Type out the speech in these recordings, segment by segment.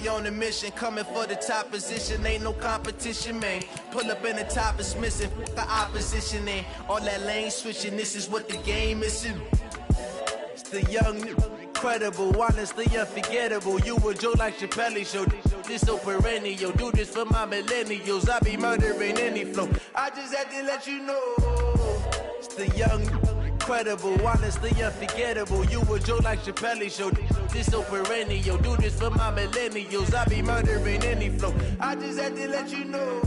on a mission, coming for the top position. Ain't no competition, man. Pull up in the top is missing. The opposition ain't all that lane switching. This is what the game is. It's the young, incredible, honestly unforgettable. You a Joe like Chappelle show. This so perennial. Do this for my millennials. I be murdering any flow. I just had to let you know. It's the young, incredible, honestly unforgettable. You a Joe like Chappelle show. This so perennial. Do this for my millennials. I be murdering any flow. I just had to let you know.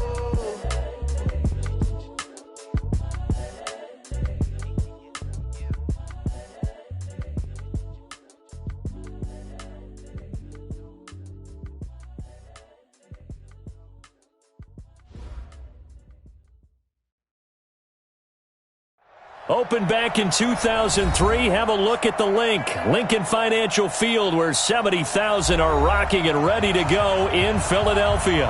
Opened back in 2003. Have a look at the link. Lincoln Financial Field, where 70,000 are rocking and ready to go in Philadelphia.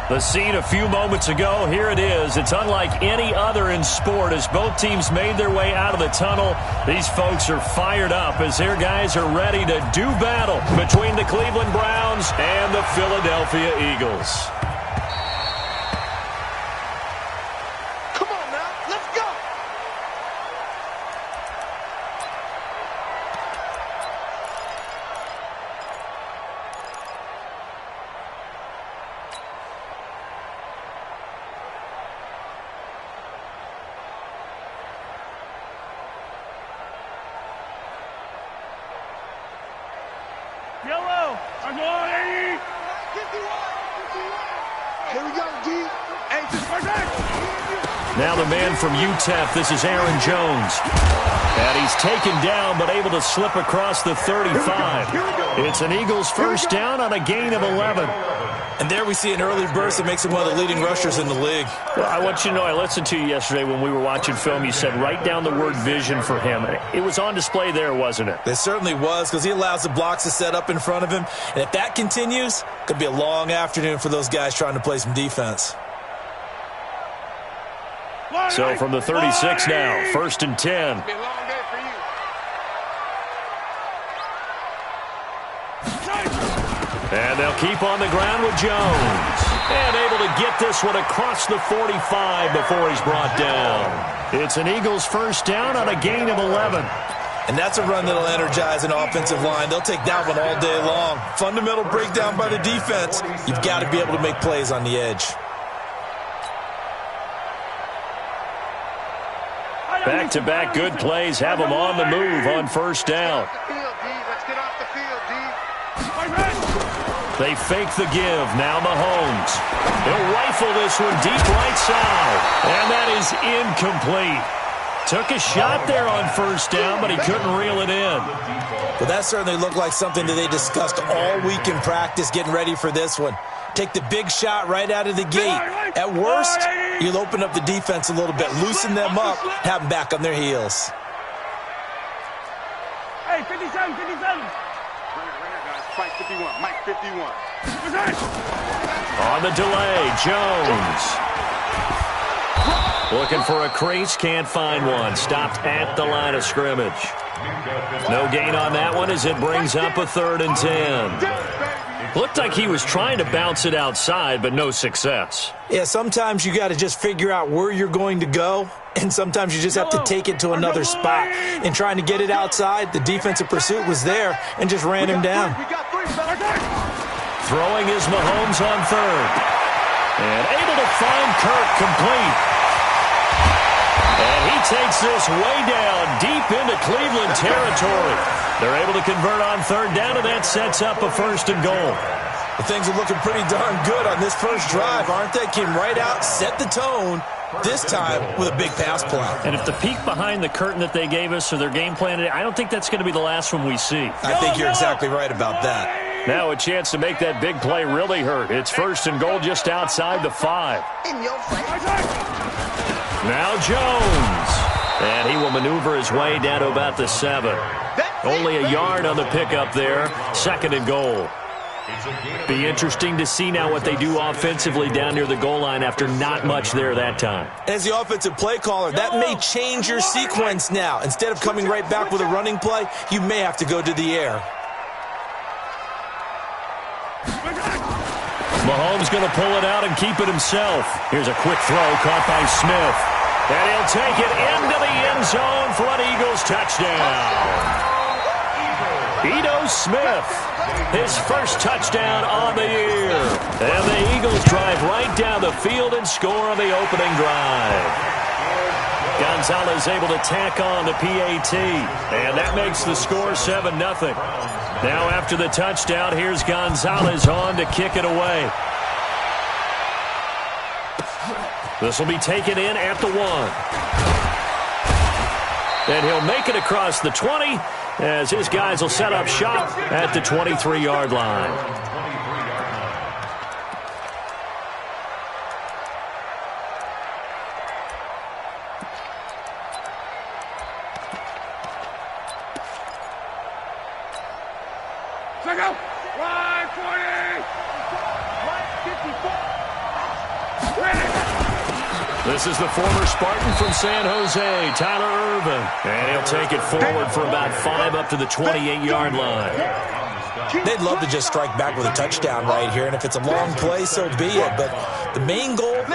The scene a few moments ago, here it is. It's unlike any other in sport as both teams made their way out of the tunnel. These folks are fired up as their guys are ready to do battle between the Cleveland Browns and the Philadelphia Eagles. Yellow, I'm going. Here we go, D. Now the man from UTEP, this is Aaron Jones. And he's taken down but able to slip across the 35. It's an Eagles first down on a gain of 11. And there we see an early burst that makes him one of the leading rushers in the league. Well, I want you to know, I listened to you yesterday when we were watching film. You said write down the word vision for him. It was on display there, wasn't it? It certainly was, because he allows the blocks to set up in front of him. And if that continues, it could be a long afternoon for those guys trying to play some defense. So from the 36 now, 1st and 10. And they'll keep on the ground with Jones. And able to get this one across the 45 before he's brought down. It's an Eagles first down on a gain of 11. And that's a run that'll energize an offensive line. They'll take that one all day long. Fundamental breakdown by the defense. You've got to be able to make plays on the edge. Back-to-back good plays have them on the move on first down. They fake the give. Now Mahomes. He'll rifle this one deep right side. And that is incomplete. Took a shot there on first down, but he couldn't reel it in. Well, that certainly looked like something that they discussed all week in practice getting ready for this one. Take the big shot right out of the gate. At worst, you'll open up the defense a little bit, loosen them up, have them back on their heels. Hey, 57, 57. Fight 51, Mike 51. On the delay, Jones. Looking for a crease, can't find one. Stopped at the line of scrimmage. No gain on that one as it brings up a 3rd and 10. Looked like he was trying to bounce it outside, but no success. Yeah, sometimes you got to just figure out where you're going to go, and sometimes you just have to take it to another spot. In trying to get it outside, the defensive pursuit was there and just ran him down. Throwing is Mahomes on 3rd. And able to find Kirk complete. And he takes this way down deep into Cleveland territory. They're able to convert on 3rd down, and that sets up a 1st and goal. Well, things are looking pretty darn good on this first drive, aren't they? Came right out, set the tone, this time with a big pass play. And if the peek behind the curtain that they gave us or their game plan today, I don't think that's going to be the last one we see. I think you're exactly right about that. Now a chance to make that big play really hurt. It's 1st and goal just outside the 5. Now Jones. And he will maneuver his way down to about the 7. Only a yard on the pickup there. 2nd and goal. Be interesting to see now what they do offensively down near the goal line after not much there that time. As the offensive play caller, that may change your sequence now. Instead of coming right back with a running play, you may have to go to the air. Mahomes going to pull it out and keep it himself. Here's a quick throw caught by Smith. And he'll take it into the end zone for an Eagles touchdown. Ito Smith, his first touchdown on the year. And the Eagles drive right down the field and score on the opening drive. Gonzalez able to tack on the PAT. And that makes the score 7-0. Now after the touchdown, here's Gonzalez on to kick it away. This will be taken in at the 1. And he'll make it across the 20 as his guys will set up shop at the 23-yard line. This is the former Spartan from San Jose, Tyler Irvin. And he'll take it forward for about 5 up to the 28-yard line. They'd love to just strike back with a touchdown right here, and if it's a long play, so be it. But the main goal,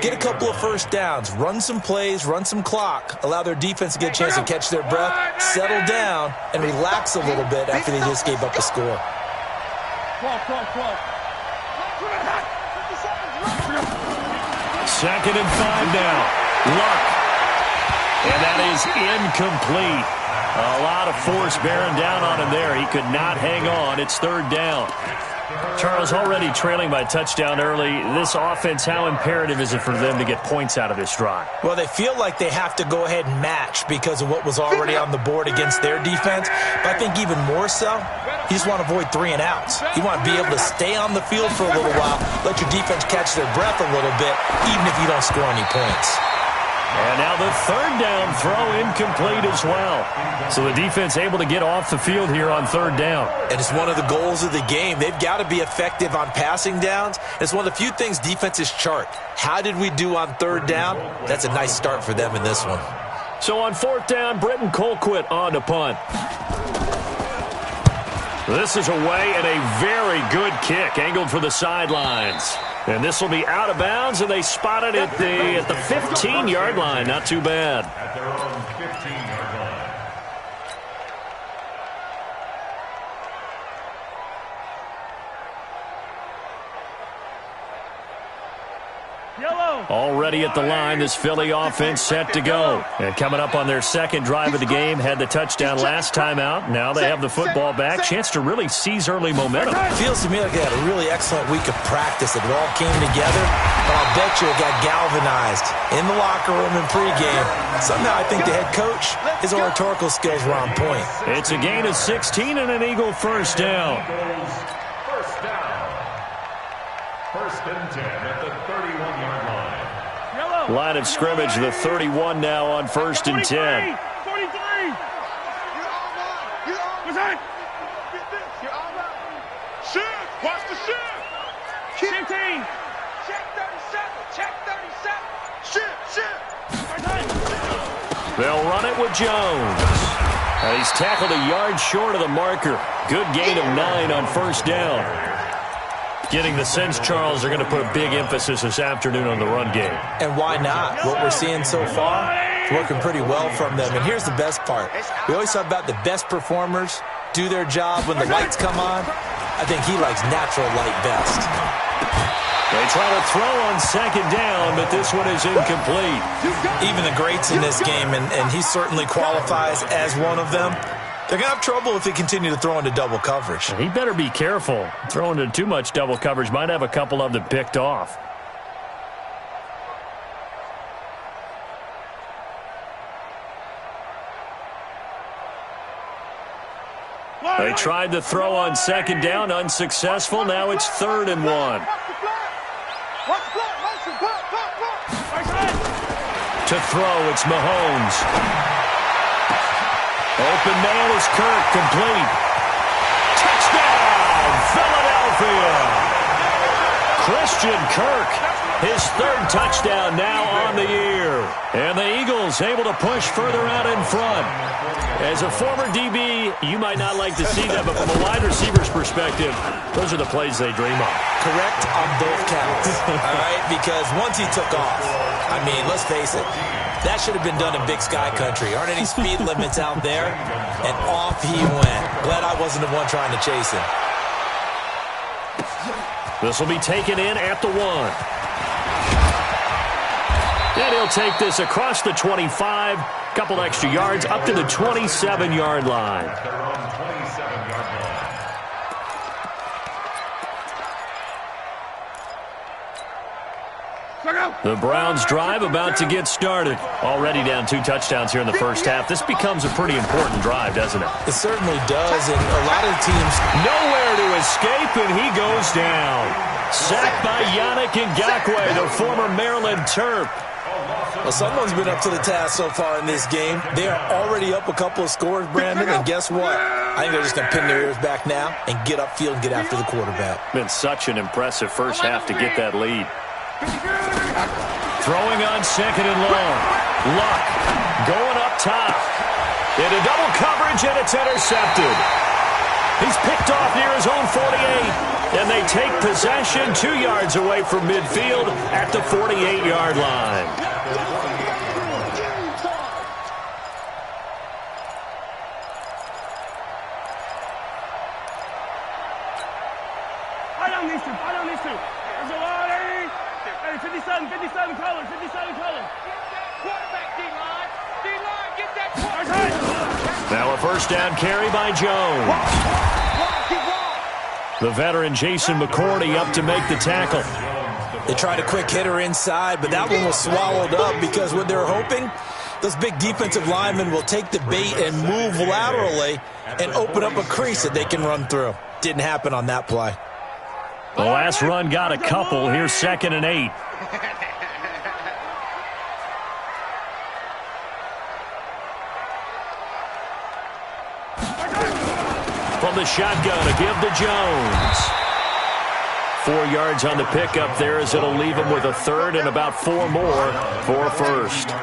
get a couple of first downs, run some plays, run some clock, allow their defense to get a chance to catch their breath, settle down, and relax a little bit after they just gave up a score. Second and 5 now. Luck. And that is incomplete. A lot of force bearing down on him there. He could not hang on. It's third down. Charles, already trailing by touchdown early. This offense, how imperative is it for them to get points out of this drive? Well, they feel like they have to go ahead and match because of what was already on the board against their defense. But I think even more so, you just want to avoid 3 and outs. You want to be able to stay on the field for a little while, let your defense catch their breath a little bit, even if you don't score any points. And now the third down throw incomplete as well. So the defense able to get off the field here on third down. And it's one of the goals of the game. They've got to be effective on passing downs. It's one of the few things defenses chart. How did we do on third down? That's a nice start for them in this one. So on fourth down, Britton Colquitt on to punt. This is away and a very good kick, angled for the sidelines. And this will be out of bounds, and they spot it at the 15-yard line. Not too bad. At their own 15-yard line. Already at the line, this Philly offense set to go. And coming up on their second drive of the game, had the touchdown last time out. Now they have the football back. Chance to really seize early momentum. It feels to me like they had a really excellent week of practice. It all came together, but I'll bet you it got galvanized in the locker room in pregame. Somehow I think the head coach, his oratorical skills were on point. It's a gain of 16 and an Eagle first down. First down. First and 10 at the 31-yard line. Line of scrimmage, the 31 now on first and 10. 43. Shift. Watch the shift. 15. Check 37. Check 37. Shift. They'll run it with Jones. He's tackled a yard short of the marker. Good gain of 9 on first down. Getting the sense, Charles, they're going to put a big emphasis this afternoon on the run game. And why not? What we're seeing so far is working pretty well from them. And here's the best part. We always talk about the best performers do their job when the lights come on. I think he likes natural light best. They try to throw on second down, but this one is incomplete. Even the greats in this game, and he certainly qualifies as one of them, they're going to have trouble if they continue to throw into double coverage. He better be careful. Throwing into too much double coverage might have a couple of them picked off. They tried to throw on second down, unsuccessful. Now it's 3rd and 1. To throw, it's Mahomes. Open man is Kirk, complete. Touchdown, Philadelphia! Christian Kirk, His third touchdown now on the year. And the Eagles able to push further out in front. As a former DB, you might not like to see that, but from a wide receiver's perspective, those are the plays they dream of. Correct on both counts, all right? Because once he took off, I mean, let's face it, that should have been done in Big Sky Country. Aren't any speed limits out there? And off he went. Glad I wasn't the one trying to chase him. This will be taken in at the 1. And he'll take this across the 25, couple extra yards, up to the 27-yard line. The Browns drive about to get started. Already down 2 touchdowns here in the first half. This becomes a pretty important drive, doesn't it? It certainly does, and a lot of teams... Nowhere to escape, and he goes down. Sacked by Yannick Ngakoue, the former Maryland Terp. Well, someone's been up to the task so far in this game. They are already up a couple of scores, Brandon, and guess what? I think they're just going to pin their ears back now and get upfield and get after the quarterback. Been such an impressive first half to get that lead. Throwing on second and long. Luck going up top. Into double coverage, and it's intercepted. He's picked off near his own 48, and they take possession 2 yards away from midfield at the 48-yard line. I don't need to. There's a lot, 57 colors. Quarterback, D-line. D-line, get that quarterback. Now a first down carry by Jones. The veteran Jason McCourty up to make the tackle. They tried a quick hitter inside, but that one was swallowed up because what they're hoping, those big defensive linemen will take the bait and move laterally and open up a crease that they can run through. Didn't happen on that play. The last run got a couple. Here's 2nd and 8. From the shotgun, a give to Jones. 4 yards on the pickup there as it'll leave him with a third and about 4 more for a first.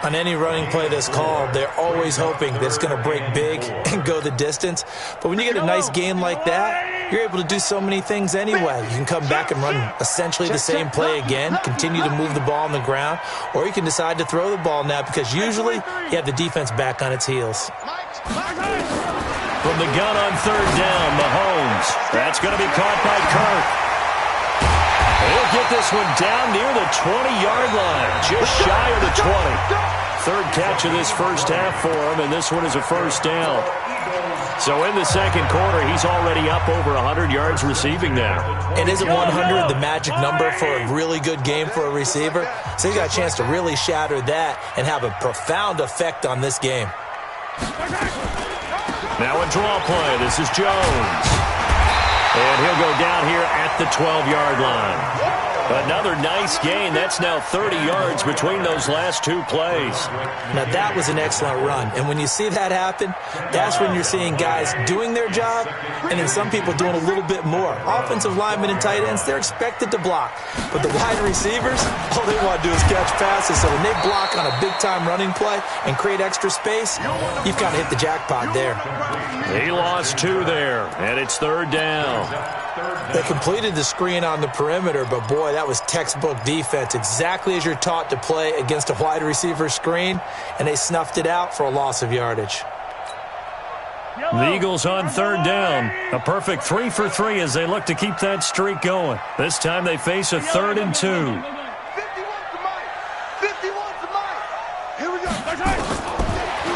On any running play that's called, they're always hoping that it's going to break big and go the distance. But when you get a nice gain like that, you're able to do so many things anyway. You can come back and run essentially the same play again, continue to move the ball on the ground, or you can decide to throw the ball now because usually you have the defense back on its heels. From the gun on third down, Mahomes. That's going to be caught by Kirk. He'll get this one down near the 20-yard line, just shy of the 20. Third catch of this first half for him, and this one is a first down. So in the second quarter, he's already up over 100 yards receiving now. And isn't 100 the magic number for a really good game for a receiver? So he's got a chance to really shatter that and have a profound effect on this game. Now a draw play. This is Jones. And he'll go down here at the 12-yard line. Another nice gain. That's now 30 yards between those last 2 plays. Now, that was an excellent run. And when you see that happen, that's when you're seeing guys doing their job and then some people doing a little bit more. Offensive linemen and tight ends, they're expected to block. But the wide receivers, all they want to do is catch passes. So when they block on a big-time running play and create extra space, you've kind of hit the jackpot there. He lost 2 there, and it's third down. They completed the screen on the perimeter, but boy, that was textbook defense, exactly as you're taught to play against a wide receiver screen, and they snuffed it out for a loss of yardage. The Eagles on third down. A perfect 3 for 3 as they look to keep that streak going. This time they face a 3rd and 2. 51 to Mike. Here we go.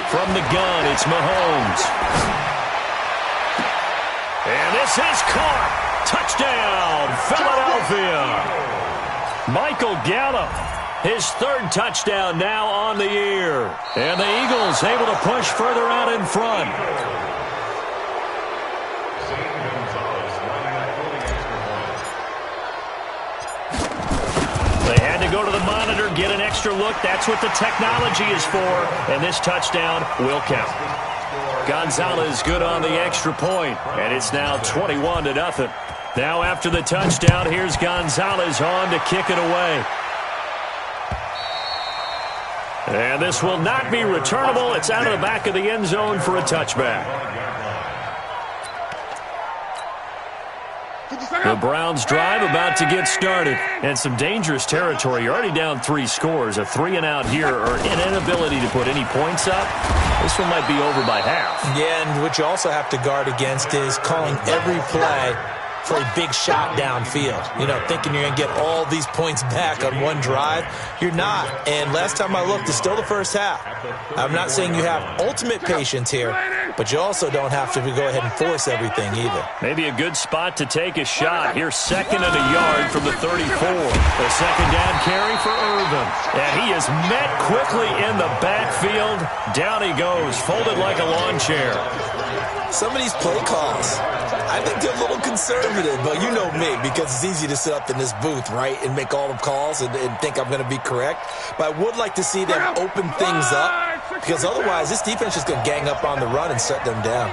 From the gun, it's Mahomes. And this is caught. Touchdown, Philadelphia. Michael Gallup, his 3rd touchdown now on the year. And the Eagles able to push further out in front. They had to go to the monitor, get an extra look. That's what the technology is for. And this touchdown will count. Gonzalez good on the extra point, and it's now 21-0. Now after the touchdown, here's Gonzalez on to kick it away. And this will not be returnable. It's out of the back of the end zone for a touchback. The Browns drive about to get started. And some dangerous territory. You're already down 3 scores. A 3-and-out here or an inability to put any points up. This one might be over by half. Yeah, and what you also have to guard against is calling every play for a big shot downfield. You know, thinking you're going to get all these points back on one drive. You're not. And last time I looked, it's still the first half. I'm not saying you have ultimate patience here, but you also don't have to go ahead and force everything either. Maybe a good spot to take a shot. Here's 2nd and a yard from the 34. The 2nd down carry for Irvin. And he is met quickly in the backfield. Down he goes, folded like a lawn chair. Some of these play calls, I think they're a little conservative, but you know me, because it's easy to sit up in this booth, right, and make all the calls and think I'm going to be correct. But I would like to see them open things up, because otherwise this defense is going to gang up on the run and shut them down.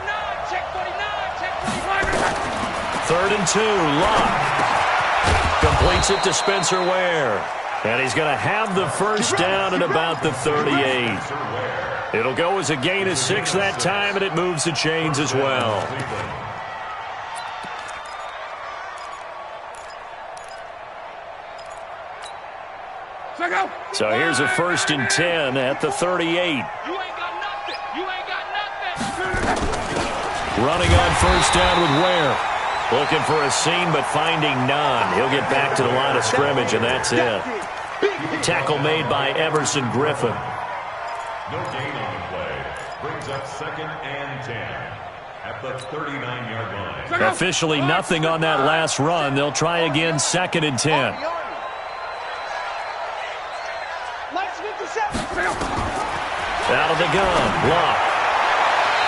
3rd and 2, Locke. Completes it to Spencer Ware. And he's going to have the first down at about the 38. It'll go as a gain of 6 that time, and it moves the chains as well. So here's a 1st and 10 at the 38. You ain't got nothing. You ain't got nothing. Running on 1st down with Ware. Looking for a seam, but finding none. He'll get back to the line of scrimmage, and that's it. Tackle made by Everson Griffin. No gain on the play. Brings up 2nd and 10 at the 39-yard line. Officially nothing on that last run. They'll try again 2nd and 10. Out of the gun. Locke.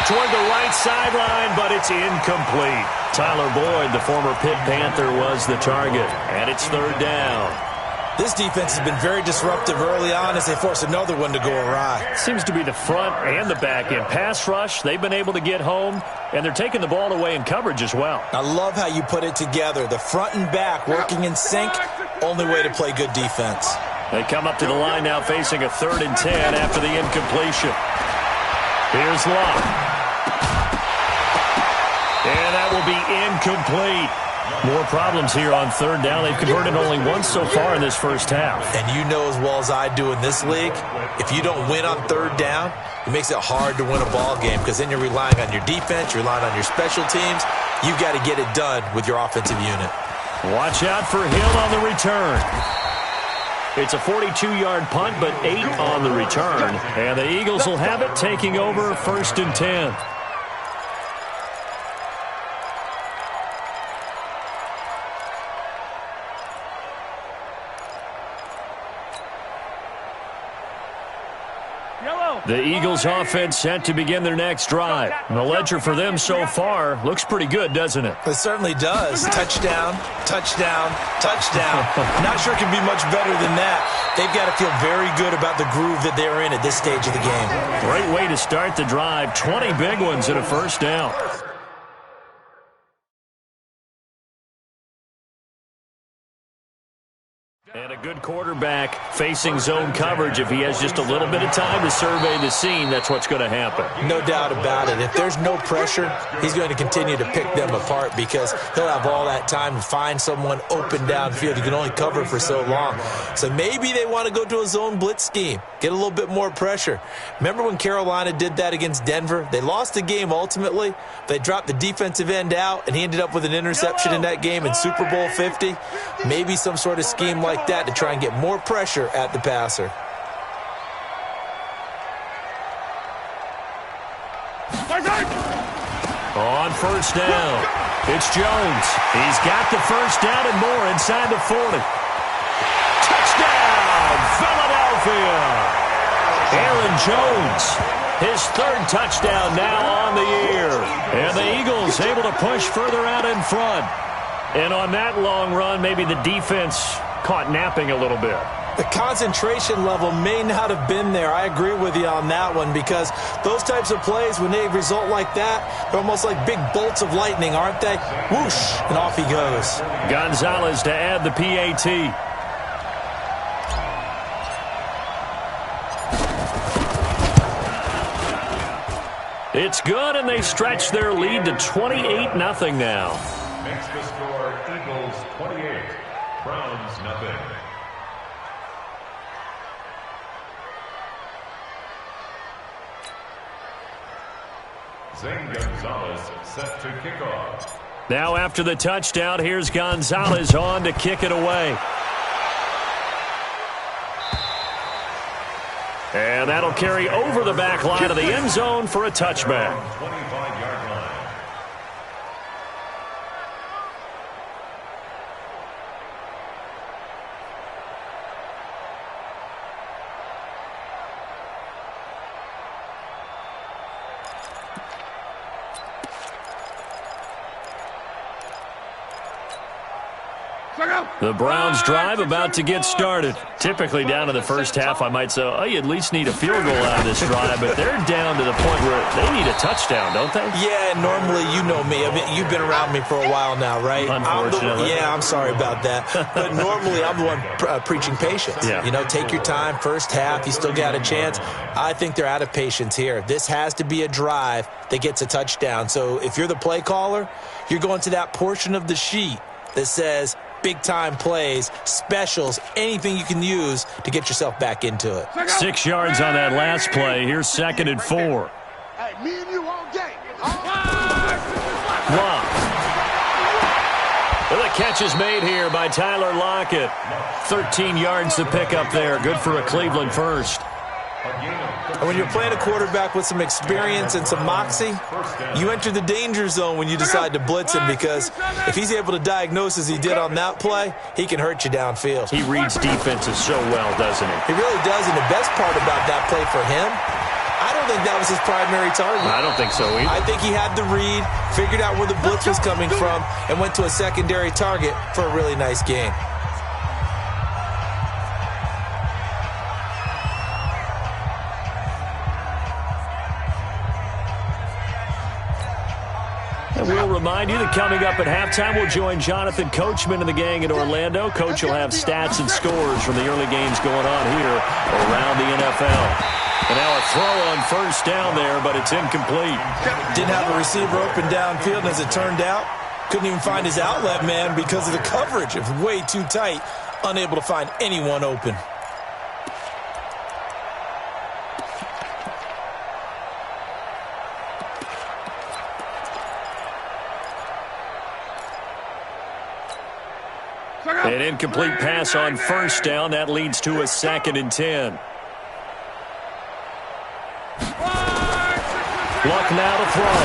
Toward the right sideline, but it's incomplete. Tyler Boyd, the former Pitt Panther, was the target. And it's 3rd down. This defense has been very disruptive early on as they force another one to go awry. Seems to be the front and the back end. Pass rush, they've been able to get home, and they're taking the ball away in coverage as well. I love how you put it together. The front and back working in sync, only way to play good defense. They come up to the line now facing a 3rd and 10 after the incompletion. Here's Locke. And that will be incomplete. More problems here on 3rd down. They've converted only once so far in this first half. And you know as well as I do in this league, if you don't win on 3rd down, it makes it hard to win a ball game because then you're relying on your defense, you're relying on your special teams. You've got to get it done with your offensive unit. Watch out for Hill on the return. It's a 42-yard punt, but 8 on the return. And the Eagles will have it, taking over 1st and 10. The Eagles offense set to begin their next drive. And the ledger for them so far looks pretty good, doesn't it? It certainly does. Touchdown, touchdown, touchdown. Not sure it can be much better than that. They've got to feel very good about the groove that they're in at this stage of the game. Great way to start the drive. 20 big ones and a first down. And a good quarterback facing zone coverage. If he has just a little bit of time to survey the scene, that's what's going to happen. No doubt about it. If there's no pressure, he's going to continue to pick them apart because he'll have all that time to find someone open downfield. You can only cover for so long. So maybe they want to go to a zone blitz scheme, get a little bit more pressure. Remember when Carolina did that against Denver? They lost the game ultimately. They dropped the defensive end out, and he ended up with an interception in that game in Super Bowl 50. Maybe some sort of scheme like that to try and get more pressure at the passer. On 1st down, it's Jones. He's got the first down and more inside the 40. Touchdown, Philadelphia! Aaron Jones, his 3rd touchdown now on the year. And the Eagles able to push further out in front. And on that long run, maybe the defense caught napping a little bit. The concentration level may not have been there. I agree with you on that one, because those types of plays, when they result like that, they're almost like big bolts of lightning, aren't they? Whoosh, and off he goes. Gonzalez to add the PAT. It's good, and they stretch their lead to 28-0 now. Makes the score Eagles 28, Browns nothing. Zane Gonzalez set to kick off. Now after the touchdown, here's Gonzalez on to kick it away. And that'll carry over the back line of the end zone for a touchback. 25-yard line. The Browns drive about to get started. Typically down to the first half, I might say, oh, you at least need a field goal out of this drive, but they're down to the point where they need a touchdown, don't they? Yeah, normally, you know me. I mean, you've been around me for a while now, right? Unfortunately. I'm sorry about that. But normally, I'm the one preaching patience. Yeah. You know, take your time, first half, you still got a chance. I think they're out of patience here. This has to be a drive that gets a touchdown. So if you're the play caller, you're going to that portion of the sheet that says big-time plays, specials, anything you can use to get yourself back into it. 6 yards on that last play. Here's 2nd and 4. Hey, me and you all game. Lock. Well, the catch is made here by Tyler Lockett. 13 yards to pick up there. Good for a Cleveland first. And when you're playing a quarterback with some experience and some moxie, you enter the danger zone when you decide to blitz him, because if he's able to diagnose as he did on that play, he can hurt you downfield. He reads defenses so well, doesn't he? He really does, and the best part about that play for him, I don't think that was his primary target. I don't think so either. I think he had the read, figured out where the blitz was coming from, and went to a secondary target for a really nice gain. And we'll remind you that coming up at halftime, we'll join Jonathan Coachman and the gang in Orlando. Coach will have stats and scores from the early games going on here around the NFL. And now a throw on first down there, but it's incomplete. Didn't have a receiver open downfield, and as it turned out, couldn't even find his outlet man because of the coverage. It was way too tight, unable to find anyone open. An incomplete pass on first down. That leads to a 2nd and 10. Luck now to throw.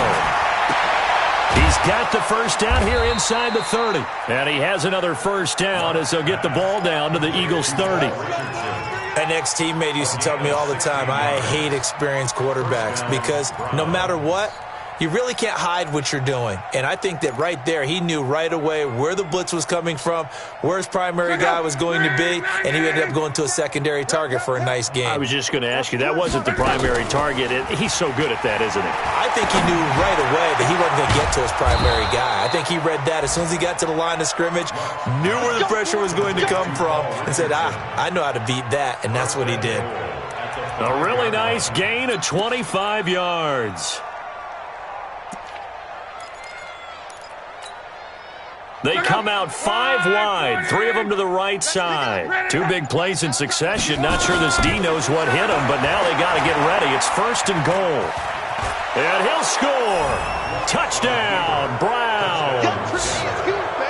He's got the first down here inside the 30. And he has another first down as they'll get the ball down to the Eagles' 30. An ex-teammate used to tell me all the time, I hate experienced quarterbacks, because no matter what, you really can't hide what you're doing. And I think that right there, he knew right away where the blitz was coming from, where his primary guy was going to be, and he ended up going to a secondary target for a nice game. I was just going to ask you, that wasn't the primary target. He's so good at that, isn't he? I think he knew right away that he wasn't going to get to his primary guy. I think he read that as soon as he got to the line of scrimmage, knew where the pressure was going to come from, and said, I know how to beat that, and that's what he did. A really nice gain of 25 yards. They come out 5 wide, 3 of them to the right side. 2 big plays in succession. Not sure this D knows what hit him, but now they got to get ready. It's 1st and goal. And he'll score. Touchdown, Browns.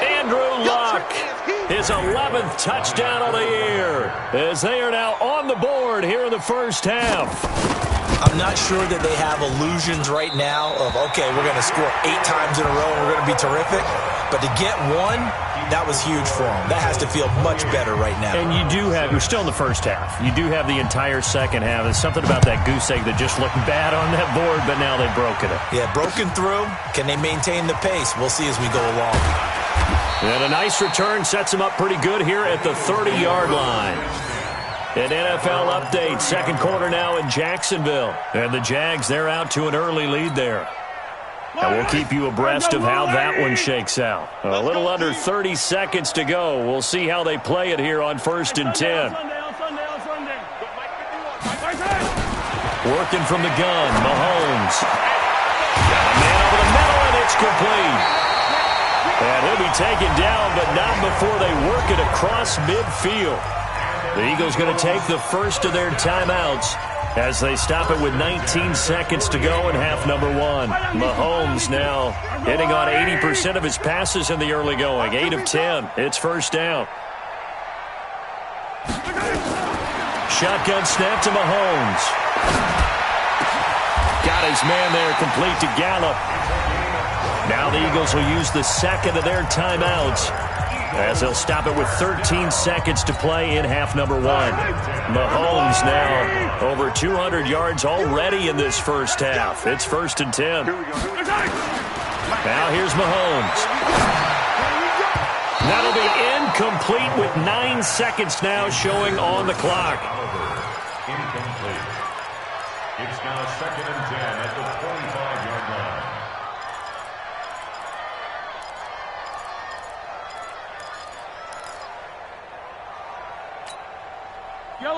Andrew Luck, his 11th touchdown of the year, as they are now on the board here in the first half. I'm not sure that they have illusions right now of, okay, we're going to score 8 times in a row and we're going to be terrific. But to get one, that was huge for them. That has to feel much better right now. And you're still in the first half. You do have the entire second half. There's something about that goose egg that just looked bad on that board, but now they've broken it. Yeah, broken through. Can they maintain the pace? We'll see as we go along. And a nice return sets them up pretty good here at the 30-yard line. An NFL update. Second quarter now in Jacksonville. And the Jags, they're out to an early lead there. And we'll keep you abreast of how that one shakes out. A little under 30 seconds to go. We'll see how they play it here on 1st and 10. Working from the gun, Mahomes. Got a man over the middle, and it's complete. And he'll be taken down, but not before they work it across midfield. The Eagles going to take the first of their timeouts as they stop it with 19 seconds to go in half number one. Mahomes now hitting on 80% of his passes in the early going. 8 of 10. It's first down. Shotgun snap to Mahomes. Got his man there, complete to Gallup. Now the Eagles will use the second of their timeouts as they'll stop it with 13 seconds to play in half number one. Mahomes now over 200 yards already in this first half. It's 1st and 10. Now here's Mahomes. That'll be incomplete with 9 seconds now showing on the clock. Incomplete. It's now 2nd and 10 at the 25-yard line.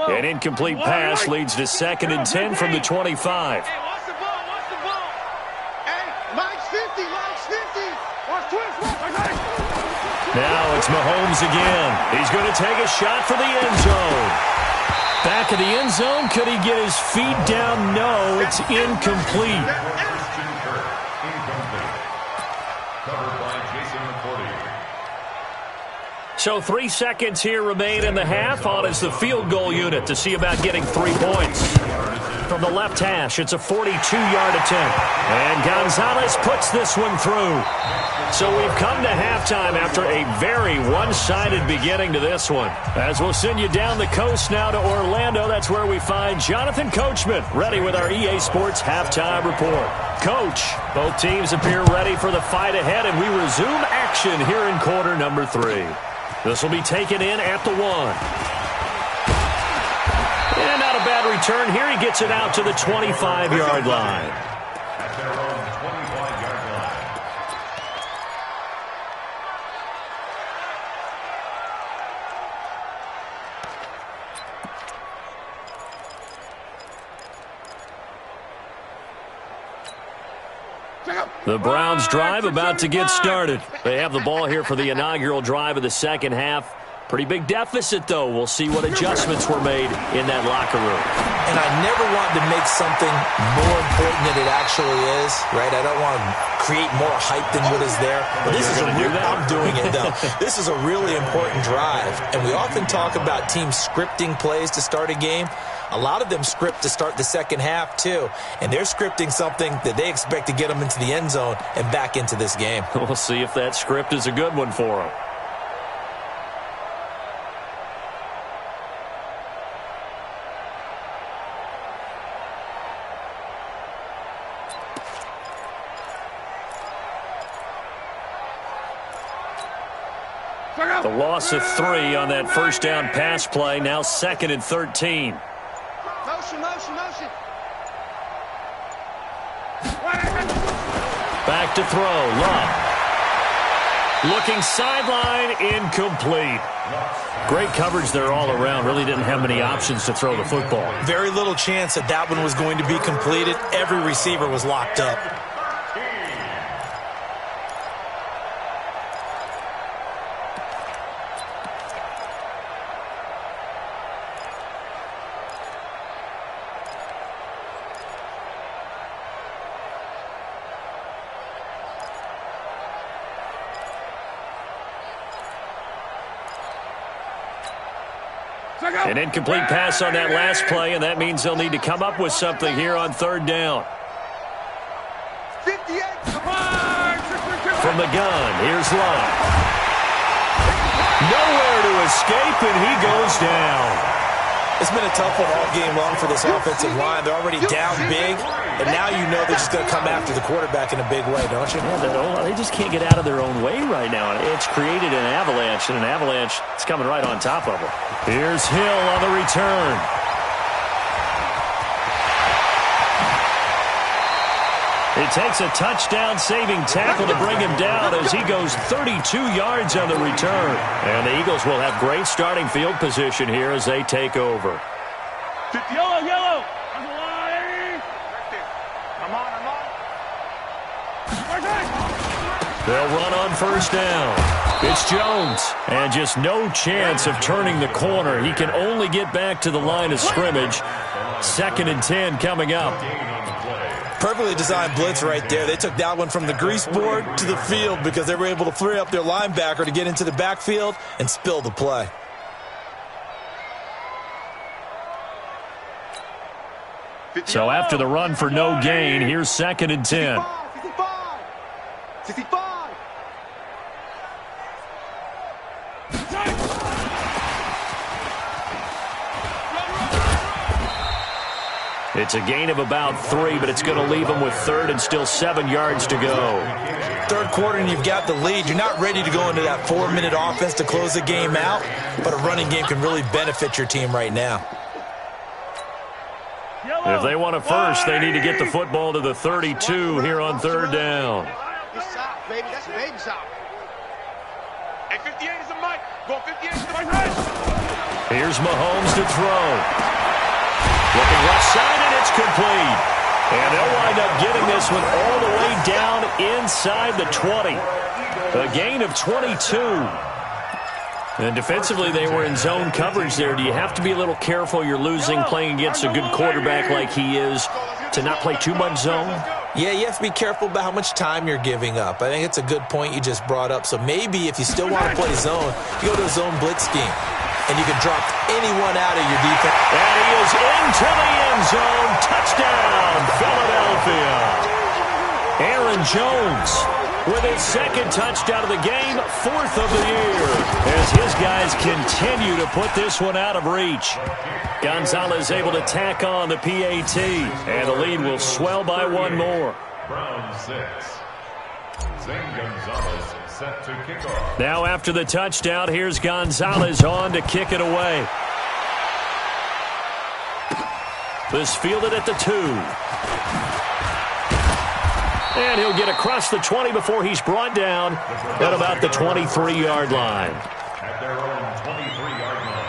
An incomplete pass leads to 2nd and 10 from the 25. Hey, watch the ball, watch the ball. Hey, Mike's 50, Mike's 50. Watch twist, Now it's Mahomes again. He's going to take a shot for the end zone. Back of the end zone. Could he get his feet down? No, it's incomplete. Christian Kirk, incomplete. Covered by Jason McCourty. So 3 seconds here remain in the half. On is the field goal unit to see about getting 3 points. From the left hash, it's a 42-yard attempt. And Gonzalez puts this one through. So we've come to halftime after a very one-sided beginning to this one. As we'll send you down the coast now to Orlando, that's where we find Jonathan Coachman, ready with our EA Sports halftime report. Coach, both teams appear ready for the fight ahead, and we resume action here in quarter number 3. This will be taken in at the 1. And not a bad return here. He gets it out to the 25-yard line. At their own 25-yard line. The Browns drive about to get started. They have the ball here for the inaugural drive of the second half. Pretty big deficit, though. We'll see what adjustments were made in that locker room. And I never want to make something more important than it actually is, right? I don't want to create more hype than what is there. But this is I'm doing it, though. This is a really important drive. And we often talk about teams scripting plays to start a game. A lot of them script to start the second half, too. And they're scripting something that they expect to get them into the end zone and back into this game. We'll see if that script is a good one for them. The loss of 3 on that first down pass play. Now 2nd and 13. Motion. Back to throw. Love. Looking sideline. Incomplete. Great coverage there all around. Really didn't have many options to throw the football. Very little chance that that one was going to be completed. Every receiver was locked up. An incomplete pass on that last play, and that means they'll need to come up with something here on 3rd down. 58. From the gun, here's Love. Nowhere to escape, and he goes down. It's been a tough one all game long for this offensive line. They're already down big, and now you know they're just going to come after the quarterback in a big way, don't you? Yeah, they just can't get out of their own way right now. It's created an avalanche, and an avalanche is coming right on top of them. Here's Hill on the return. It takes a touchdown-saving tackle to bring him down as he goes 32 yards on the return. And the Eagles will have great starting field position here as they take over. Yellow, yellow. On the line. I'm on. They'll run on first down. It's Jones. And just no chance of turning the corner. He can only get back to the line of scrimmage. 2nd and 10 coming up. Perfectly designed blitz right there. They took that one from the grease board to the field because they were able to free up their linebacker to get into the backfield and spill the play. So after the run for no gain, here's 2nd and 10. 65. It's a gain of about 3, but it's going to leave them with 3rd and still 7 yards to go. Third quarter and you've got the lead. You're not ready to go into that 4-minute offense to close the game out, but a running game can really benefit your team right now. If they want a first, they need to get the football to the 32 here on 3rd down. It's south, baby. That's baby south. Hey, 58 is the mic. Go 58 is the mic. Here's Mahomes to throw. Looking left side, and it's complete. And they'll wind up getting this one all the way down inside the 20. A gain of 22. And defensively, they were in zone coverage there. Do you have to be a little careful? You're losing playing against a good quarterback like he is to not play too much zone? Yeah, you have to be careful about how much time you're giving up. I think it's a good point you just brought up. So maybe if you still want to play zone, you go to a zone blitz scheme. And you can drop anyone out of your defense. And he is into the end zone. Touchdown, Philadelphia. Aaron Jones with his 2nd touchdown of the game, 4th of the year. As his guys continue to put this one out of reach. Gonzalez able to tack on the PAT. And the lead will swell by 1 more. Brown 6. Zane Gonzalez set to kick off. Now after the touchdown, here's Gonzalez on to kick it away. This fielded at the 2. And he'll get across the 20 before he's brought down at about the 23-yard line. At their own 23-yard line.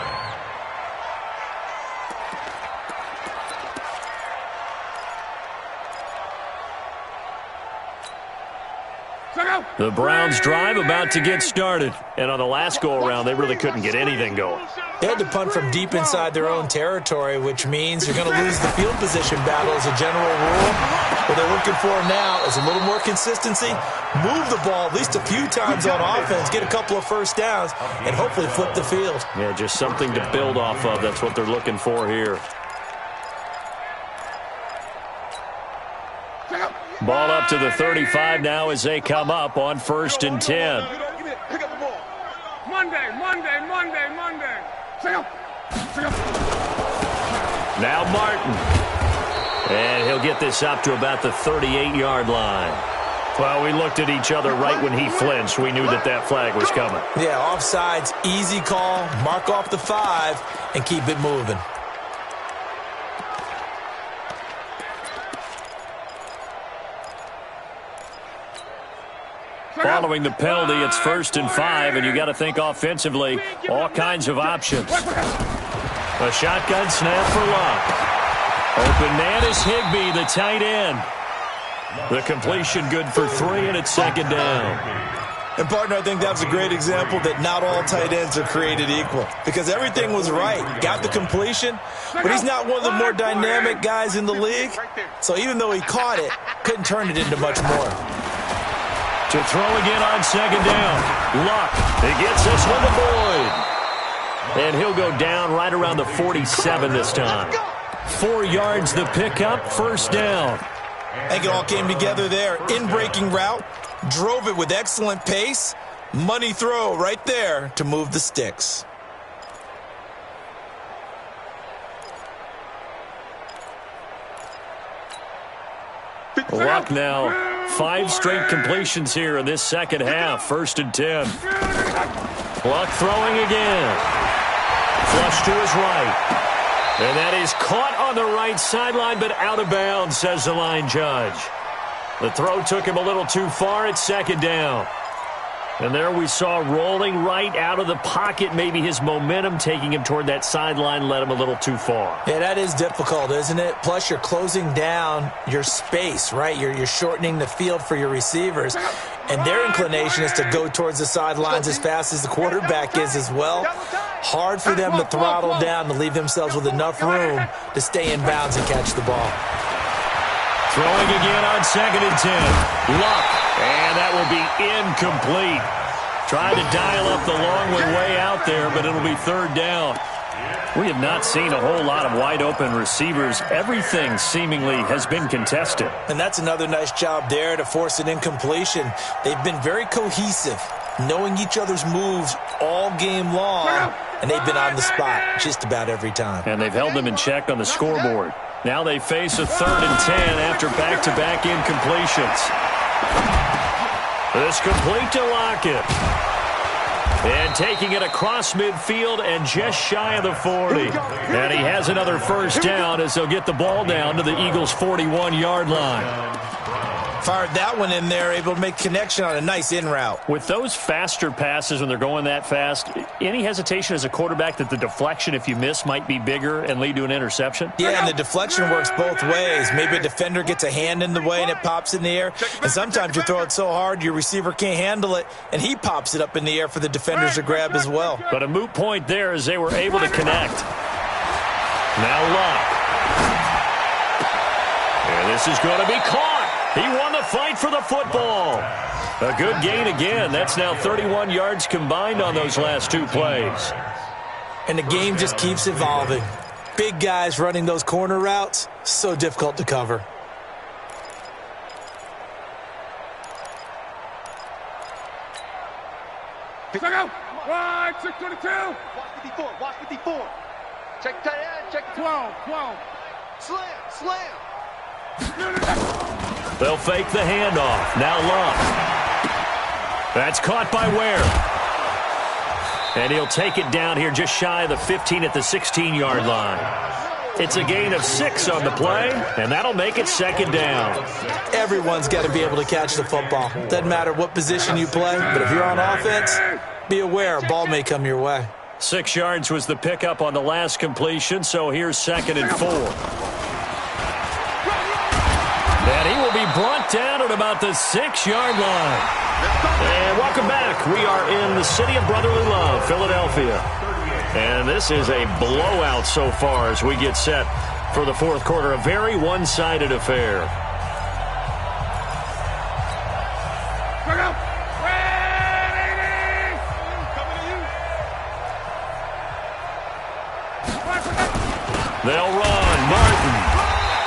The Browns drive about to get started. And on the last go-around, they really couldn't get anything going. They had to punt from deep inside their own territory, which means you're going to lose the field position battle as a general rule. What they're looking for now is a little more consistency, move the ball at least a few times on offense, get a couple of first downs, and hopefully flip the field. Yeah, just something to build off of. That's what they're looking for here. Ball up to the 35 now as they come up on 1st and 10. Pick up the ball. Monday. Now Martin. And he'll get this up to about the 38-yard line. Well, we looked at each other right when he flinched. We knew that that flag was coming. Yeah, offsides, easy call, mark off the 5, and keep it moving. Following the penalty, it's 1st and 5, and you got to think offensively, all kinds of options. A shotgun snap for Luck. Open man is Higbee, the tight end. The completion good for 3, and it's 2nd down. And, partner, I think that was a great example that not all tight ends are created equal. Because everything was right. Got the completion, but he's not one of the more dynamic guys in the league. So even though he caught it, couldn't turn it into much more. To throw again on 2nd down. Luck. He gets this one to Boyd. And he'll go down right around the 47 this time. 4 yards the pickup, 1st down. I think it all came together there. In-breaking route, drove it with excellent pace. Money throw right there to move the sticks. Luck now, 5 straight completions here in this second half. 1st and 10. Luck throwing again. Flush to his right. And that is caught on the right sideline, but out of bounds, says the line judge. The throw took him a little too far at 2nd down. And there we saw rolling right out of the pocket. Maybe his momentum taking him toward that sideline led him a little too far. Yeah, that is difficult, isn't it? Plus, you're closing down your space, right? You're shortening the field for your receivers. And their inclination is to go towards the sidelines as fast as the quarterback is as well. Hard for them to throttle down to leave themselves with enough room to stay in bounds and catch the ball. Throwing again on 2nd and 10. Luck. And that will be incomplete. Trying to dial up the long way out there, but it'll be 3rd down. We have not seen a whole lot of wide-open receivers. Everything seemingly has been contested. And that's another nice job there to force an incompletion. They've been very cohesive, knowing each other's moves all game long, and they've been on the spot just about every time. And they've held them in check on the scoreboard. Now they face a 3rd and 10 after back-to-back incompletions. This complete to Lockett. And taking it across midfield and just shy of the 40. And he has another 1st down as they'll get the ball down to the Eagles' 41-yard line. Fired that one in there, able to make connection on a nice in route. With those faster passes when they're going that fast, any hesitation as a quarterback that the deflection, if you miss, might be bigger and lead to an interception? Yeah, and the deflection works both ways. Maybe a defender gets a hand in the way and it pops in the air. And sometimes you throw it so hard your receiver can't handle it, and he pops it up in the air for the defenders to grab as well. But a moot point there as they were able to connect. Now Luck. And this is going to be caught. He won the fight for the football. A good gain again. That's now 31 yards combined on those last 2 plays. And the game just keeps evolving. Big guys running those corner routes, so difficult to cover. Check out. Wide, 622. Watch 54. Check tight end. Check 12. Slam. They'll fake the handoff. Now Luck. That's caught by Ware. And he'll take it down here just shy of the 15 at the 16-yard line. It's a gain of 6 on the play, and that'll make it 2nd down. Everyone's got to be able to catch the football. Doesn't matter what position you play, but if you're on offense, be aware a ball may come your way. 6 yards was the pickup on the last completion, so here's 2nd and 4. And he will be brought down at about the 6-yard line. And welcome back. We are in the city of brotherly love, Philadelphia. And this is a blowout so far as we get set for the 4th quarter. A very one-sided affair. They'll run. Martin.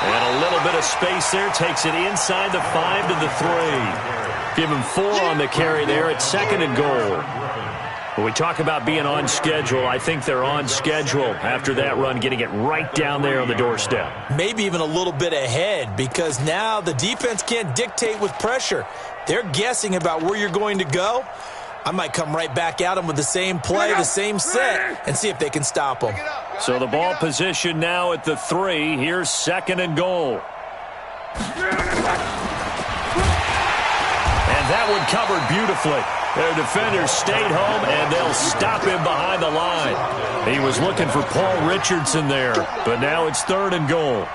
And a little bit of space there. Takes it inside the 5 to the 3. Give him 4 on the carry there at 2nd and goal. When we talk about being on schedule, I think they're on schedule after that run, getting it right down there on the doorstep. Maybe even a little bit ahead, because now the defense can't dictate with pressure. They're guessing about where you're going to go. I might come right back at them with the same play, the same set, and see if they can stop them. So the ball position now at the 3. Here's 2nd and goal. And that one covered beautifully. Their defenders stayed home, and they'll stop him behind the line. He was looking for Paul Richardson there, but now it's 3rd and goal.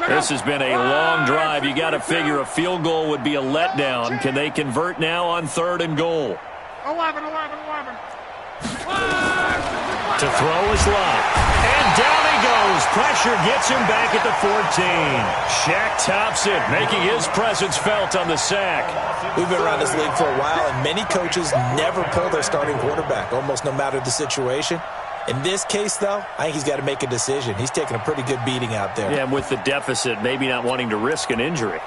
This has been a long drive. You got to figure a field goal would be a letdown. Can they convert now on 3rd and goal? 11. To throw is Luck. And down he goes. Pressure gets him back at the 14. Shaq tops it, making his presence felt on the sack. We've been around this league for a while, and many coaches never pull their starting quarterback, almost no matter the situation. In this case, though, I think he's got to make a decision. He's taking a pretty good beating out there. Yeah, and with the deficit, maybe not wanting to risk an injury.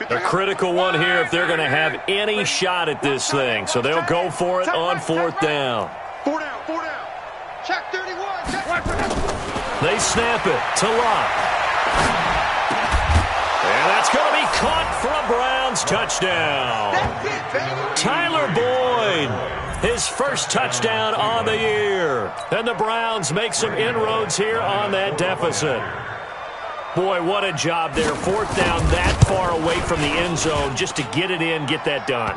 A critical one here if they're going to have any shot at this thing. So they'll go for it on 4th down. 4 down, 4 down. Check 31. They snap it to Locke. And that's going to be caught for a Browns touchdown. Tyler Boyd, his first touchdown on the year. And the Browns make some inroads here on that deficit. Boy, what a job there. 4th down that far away from the end zone just to get it in, get that done.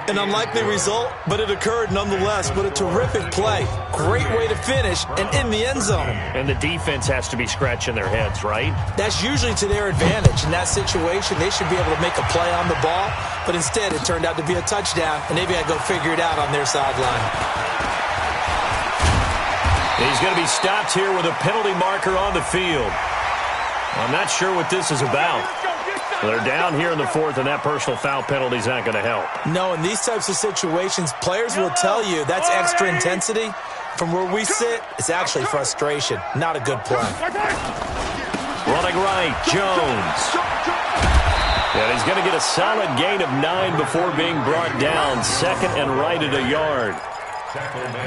An unlikely result, but it occurred nonetheless. But a terrific play. Great way to finish and in the end zone. And the defense has to be scratching their heads, right? That's usually to their advantage. In that situation, they should be able to make a play on the ball. But instead, it turned out to be a touchdown, and they've got to go figure it out on their sideline. He's going to be stopped here with a penalty marker on the field. I'm not sure what this is about. They're down here in the 4th, and that personal foul penalty is not going to help. No, in these types of situations, players will tell you that's extra intensity. From where we sit, it's actually frustration. Not a good play. Running right, Jones. And he's going to get a solid gain of 9 before being brought down. 2nd and right at a yard.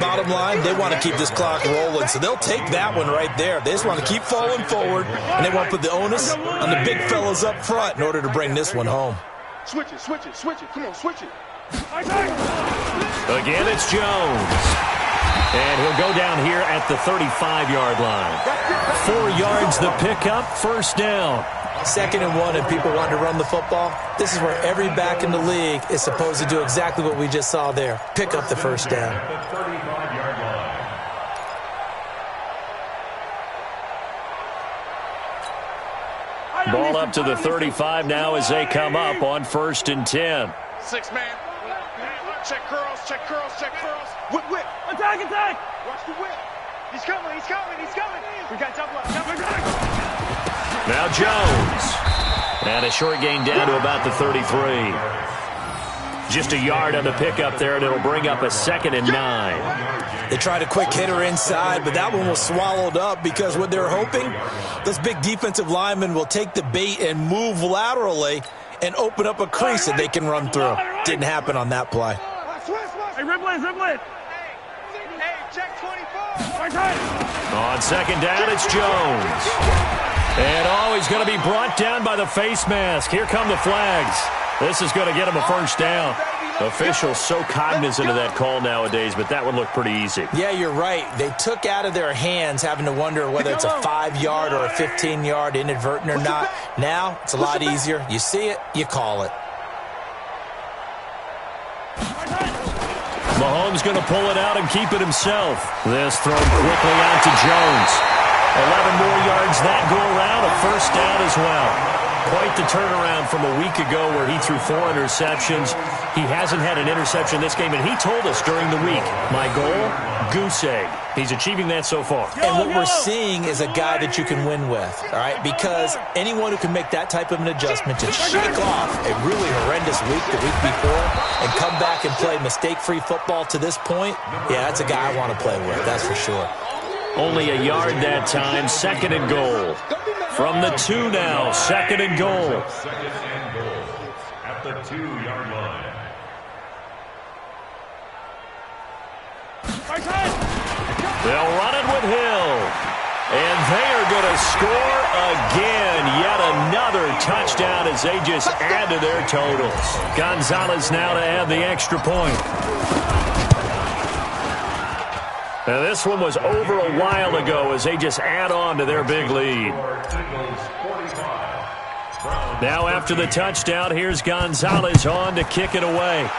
Bottom line, they want to keep this clock rolling, so they'll take that one right there. They just want to keep falling forward, and they want to put the onus on the big fellas up front in order to bring this one home. Switch it, switch it, switch it. Come on, switch it. Again, it's Jones. And he'll go down here at the 35-yard line. 4 yards the pickup, 1st down. 2nd and 1, and people want to run the football. This is where every back in the league is supposed to do exactly what we just saw there. Pick up the 1st down. Ball up to the 35 now as they come up on 1st and 10. 6-man. Check curls, check curls, check curls. Whip, whip. Attack, attack. Watch the whip. He's coming, he's coming, he's coming. We got double up, double up. Now Jones. And a short gain down to about the 33. Just a yard on the pickup there, and it'll bring up a 2nd and 9. They tried a quick hitter inside, but that one was swallowed up because what they're hoping, those big defensive linemen will take the bait and move laterally and open up a crease that they can run through. Didn't happen on that play. Hey, Riblin, Riblin. Hey, check 24. On 2nd down, it's Jones. And he's going to be brought down by the face mask. Here come the flags. This is going to get him a 1st down. Officials so cognizant of that call nowadays, but that would look pretty easy. Yeah, you're right. They took out of their hands having to wonder whether it's a 5-yard or a 15-yard inadvertent or not. Now, it's a lot easier. You see it, you call it. Mahomes going to pull it out and keep it himself. This thrown quickly out to Jones. 11 more yards that go around, a 1st down as well. Quite the turnaround from a week ago where he threw 4 interceptions. He hasn't had an interception this game, and he told us during the week, my goal, goose egg. He's achieving that so far. And what we're seeing is a guy that you can win with, all right? Because anyone who can make that type of an adjustment to shake off a really horrendous week the week before and come back and play mistake-free football to this point, yeah, that's a guy I want to play with, that's for sure. Only a yard that time, 2nd and goal. From the 2 now, 2nd and goal. 2nd and goal at the 2-yard line. They'll run it with Hill. And they are going to score again. Yet another touchdown as they just add to their totals. Gonzalez now to add the extra point. Now this one was over a while ago as they just add on to their big lead. Now after the touchdown, here's Gonzalez on to kick it away.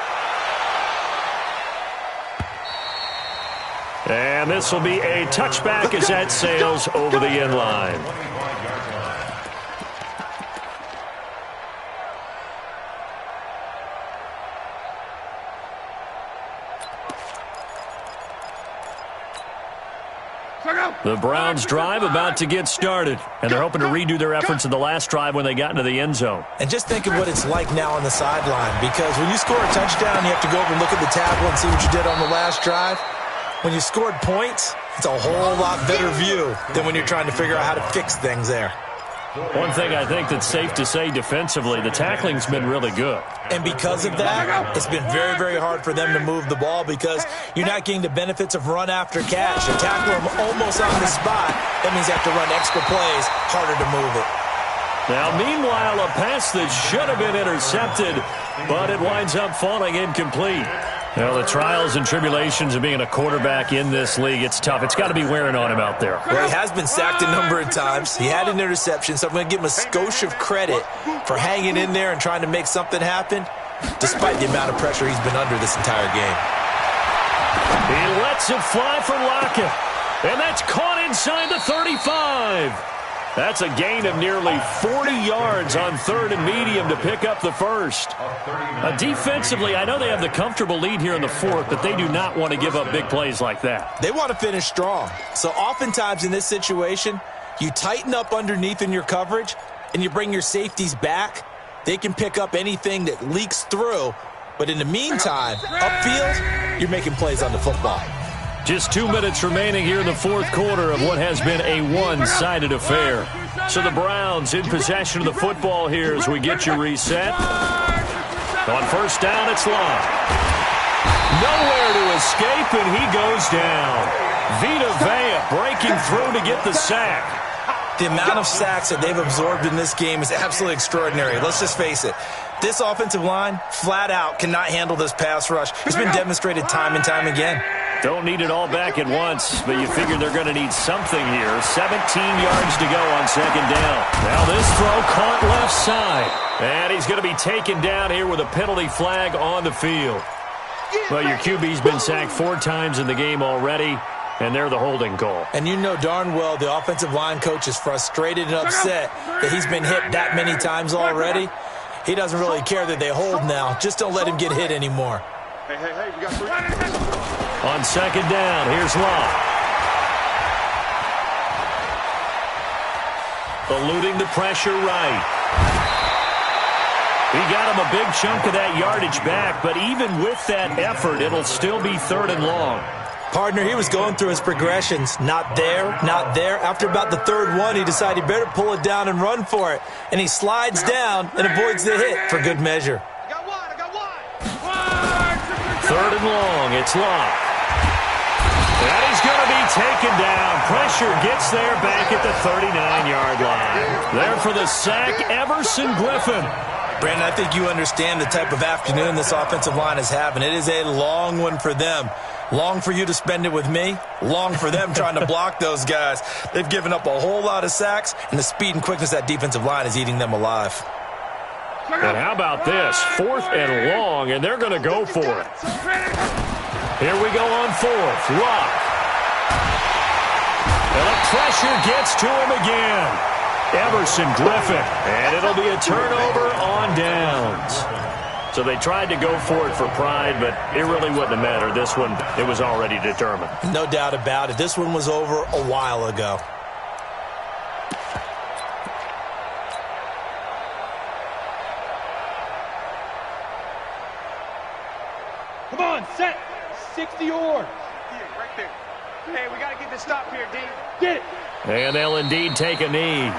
And this will be a touchback as that sails over the end line. The Browns drive about to get started, and they're hoping to redo their efforts in the last drive when they got into the end zone. And just think of what it's like now on the sideline, because when you score a touchdown, you have to go over and look at the tablet and see what you did on the last drive. When you scored points, it's a whole lot better view than when you're trying to figure out how to fix things there. One thing I think that's safe to say defensively, the tackling's been really good. And because of that, it's been very, very hard for them to move the ball because you're not getting the benefits of run after catch. You tackle them almost on the spot. That means you have to run extra plays, harder to move it. Now, meanwhile, a pass that should have been intercepted, but it winds up falling incomplete. Well, the trials and tribulations of being a quarterback in this league, it's tough. It's got to be wearing on him out there. Well, he has been sacked a number of times. He had an interception, so I'm going to give him a skosh of credit for hanging in there and trying to make something happen, despite the amount of pressure he's been under this entire game. He lets it fly for Lockett, and that's caught inside the 35. That's a gain of nearly 40 yards on 3rd and medium to pick up the first. Defensively, I know they have the comfortable lead here in the 4th, but they do not want to give up big plays like that. They want to finish strong. So oftentimes in this situation, you tighten up underneath in your coverage, and you bring your safeties back. They can pick up anything that leaks through. But in the meantime, upfield, you're making plays on the football. Just 2 minutes remaining here in the 4th quarter of what has been a one-sided affair. So the Browns in possession of the football here as we get you reset. On first down, it's Love. Nowhere to escape, and he goes down. Vita Vea breaking through to get the sack. The amount of sacks that they've absorbed in this game is absolutely extraordinary. Let's just face it. This offensive line, flat out, cannot handle this pass rush. It's been demonstrated time and time again. Don't need it all back at once, but you figure they're going to need something here. 17 yards to go on 2nd down. Now this throw caught left side. And he's going to be taken down here with a penalty flag on the field. Well, your QB's been sacked 4 times in the game already, and they're the holding call. And you know darn well the offensive line coach is frustrated and upset that he's been hit that many times already. He doesn't really care that they hold now. Just don't let him get hit anymore. Hey, we got 3. On 2nd down, here's Love. Eluding the pressure right. He got him a big chunk of that yardage back, but even with that effort, it'll still be 3rd and long. Partner, he was going through his progressions. Not there, not there. After about the 3rd one, he decided he better pull it down and run for it. And he slides down and avoids the hit for good measure. I got one. 3rd and long, it's Love. And he's going to be taken down. Pressure gets there back at the 39-yard line. There for the sack, Everson Griffin. Brandon, I think you understand the type of afternoon this offensive line is having. It is a long one for them. Long for you to spend it with me. Long for them trying to block those guys. They've given up a whole lot of sacks, and the speed and quickness of that defensive line is eating them alive. And how about this? 4th and long, and they're going to go for it. Here we go on 4th. Luck. And the pressure gets to him again. Everson Griffin. And it'll be a turnover on downs. So they tried to go for it for pride, but it really wouldn't have mattered. This one, it was already determined. No doubt about it. This one was over a while ago. Come on, set. 60 yards. Right there. Hey, we got to get this stop here, D. Get it. And they'll indeed take a knee.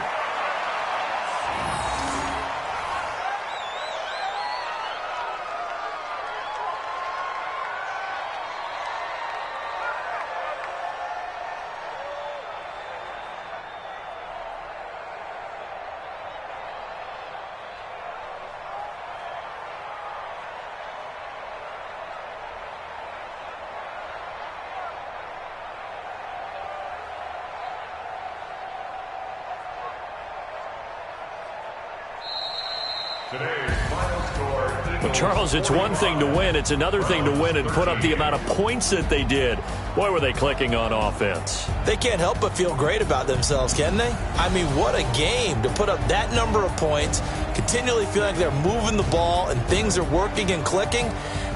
Well, Charles, it's one thing to win. It's another thing to win and put up the amount of points that they did. Boy, were they clicking on offense. They can't help but feel great about themselves, can they? I mean, what a game to put up that number of points, continually feeling like they're moving the ball and things are working and clicking.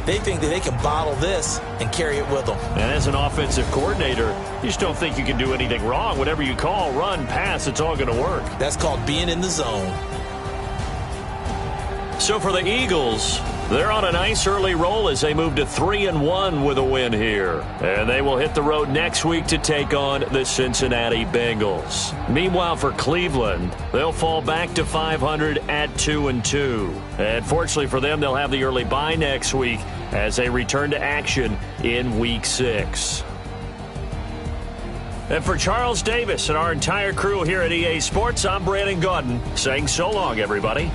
They think that they can bottle this and carry it with them. And as an offensive coordinator, you just don't think you can do anything wrong. Whatever you call, run, pass, it's all going to work. That's called being in the zone. So for the Eagles, they're on a nice early roll as they move to 3-1 with a win here. And they will hit the road next week to take on the Cincinnati Bengals. Meanwhile, for Cleveland, they'll fall back to 500 at 2-2. And fortunately for them, they'll have the early bye next week as they return to action in Week 6. And for Charles Davis and our entire crew here at EA Sports, I'm Brandon Gaudin saying so long, everybody.